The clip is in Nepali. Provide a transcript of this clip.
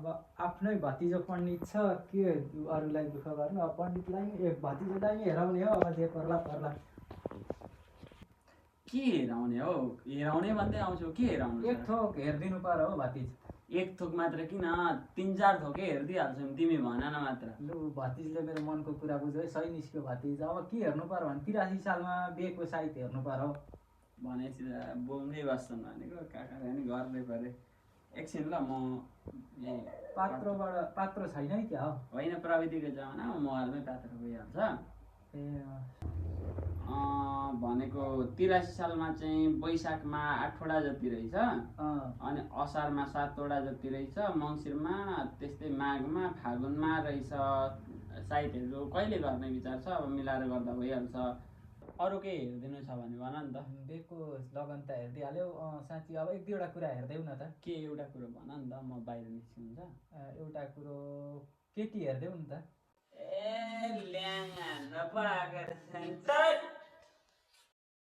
अब आफ्नै भतिजो पण्डित छ के अरूलाई दुःख गर्नु अब पण्डितलाई भतिजोलाई हेराउने हो अब जे पर्ला पर्ला के हेराउने हो हेराउने भन्दै आउँछु के हेराउनु एक थोक हेरिदिनु पर्यो हो भतिज एक थोक मात्र किन 3-4 थोकै हेरिदिइहाल्छौँ तिमी भन न मात्र लु भतिजले मेरो मनको कुरा बुझ्यो है सही निस्क्यो भतिज अब के हेर्नु पर्यो भने 83 सालमा बिहेको साइत हेर्नु पर्यो भनेपछि त बोम्दै बस्छन् भनेको काका नि गर्दै पऱ्यो एकछिन ल म पात्र छैन है क्या हो होइन प्रविधिको जमाना मोबाइलमै पात्र भइहाल्छ ए भनेको 83 सालमा चाहिँ वैशाखमा 8वटा जति रहेछ अनि असारमा 7वटा जति रहेछ मङ्सिरमा त्यस्तै माघमा फागुनमा रहेछ साइतहरू कहिले गर्ने विचार छ अब मिलाएर गर्दा भइहाल्छ अरू केही हेरिदिनु छ भने भन नि त बेको लगन त हेरिदिइहाल्यो साँच्ची अब एक दुईवटा कुरा हेरिदेऊ न त के एउटा कुरो भन नि त म बाहिर निस्किन्छ एउटा कुरो केटी हेरिदेऊ नि त ए ल्याङ हान्न पो आएको रहेछ